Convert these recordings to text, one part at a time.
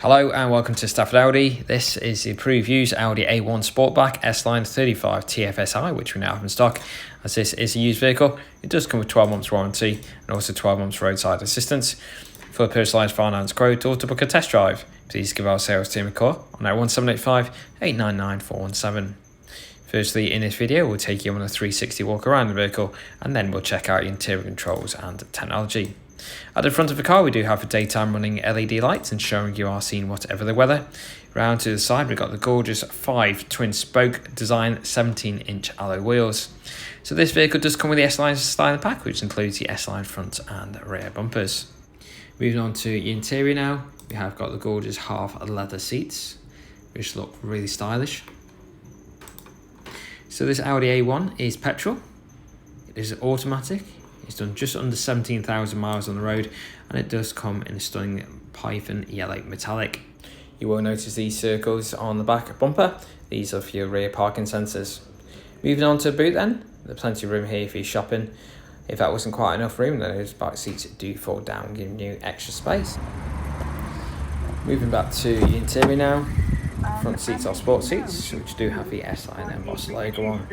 Hello and welcome to Stafford Audi. This is the approved used Audi A1 Sportback S-Line 35 TFSI, which we now have in stock. As this is a used vehicle, it does come with 12 months warranty and also 12 months roadside assistance. For a personalised finance quote or to book a test drive, please give our sales team a call on 01785 899 417. Firstly, in this video, we'll take you on a 360 walk around the vehicle and then we'll check out the interior controls and technology. At the front of the car, we do have a daytime running LED lights, ensuring you are seen whatever the weather. Round to the side, we've got the gorgeous 5 twin spoke design 17-inch alloy wheels. So this vehicle does come with the S-Line styling pack, which includes the S-Line front and rear bumpers. Moving on to the interior now, we have got the gorgeous half leather seats, which look really stylish. So this Audi A1 is petrol. It is automatic. It's done just under 17,000 miles on the road, and it does come in a stunning python yellow metallic. You will notice these circles on the back bumper. These are for your rear parking sensors. Moving on to the boot then, there's plenty of room here for your shopping. If that wasn't quite enough room, then those back seats do fold down, giving you extra space. Moving back to the interior now, front seats are sport seats, which do have the S-Line embossed logo on.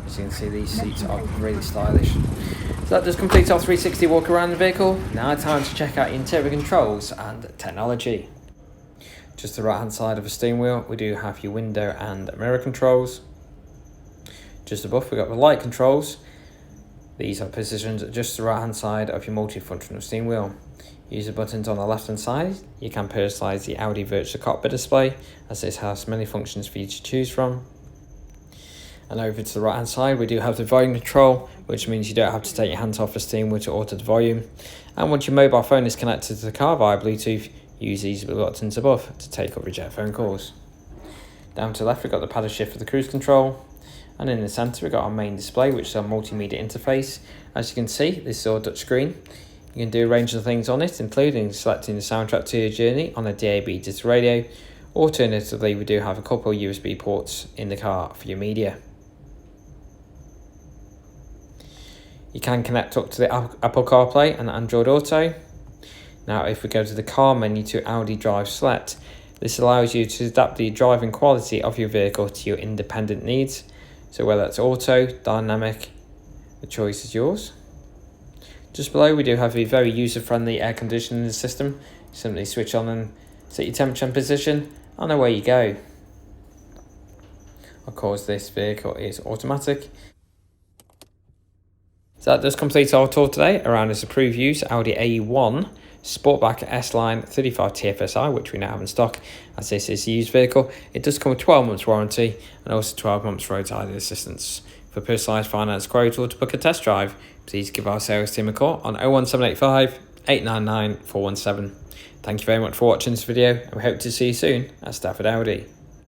As you can see, these seats are really stylish. So that does complete our 360 walk around the vehicle. Now time to check out interior controls and technology. Just the right hand side of the steering wheel, we do have your window and mirror controls. Just above, we've got the light controls. These are positioned just the right hand side of your multifunctional steering wheel. Use the buttons on the left hand side. You can personalise the Audi virtual cockpit display, as this has many functions for you to choose from. And over to the right hand side, we do have the volume control, which means you don't have to take your hands off the steering wheel to alter the volume. And once your mobile phone is connected to the car via Bluetooth, use these buttons above to take or reject phone calls. Down to the left, we've got the paddle shift for the cruise control. And in the centre, we've got our main display, which is our multimedia interface. As you can see, this is our touch screen. You can do a range of things on it, including selecting the soundtrack to your journey on a DAB digital radio. Alternatively, we do have a couple of USB ports in the car for your media. You can connect up to the Apple CarPlay and Android Auto. Now, if we go to the car menu to Audi Drive Select, this allows you to adapt the driving quality of your vehicle to your independent needs. So whether it's auto, dynamic, the choice is yours. Just below, we do have a very user-friendly air conditioning system. Simply switch on and set your temperature and position, and away you go. Of course, this vehicle is automatic. So that does complete our tour today around this approved use Audi A1 Sportback S-Line 35 TFSI, which we now have in stock. As this is a used vehicle, it does come with 12 months warranty and also 12 months roadside assistance. For personalised finance quote or to book a test drive, please give our sales team a call on 01785 899 417. Thank you very much for watching this video, and we hope to see you soon at Stafford Audi.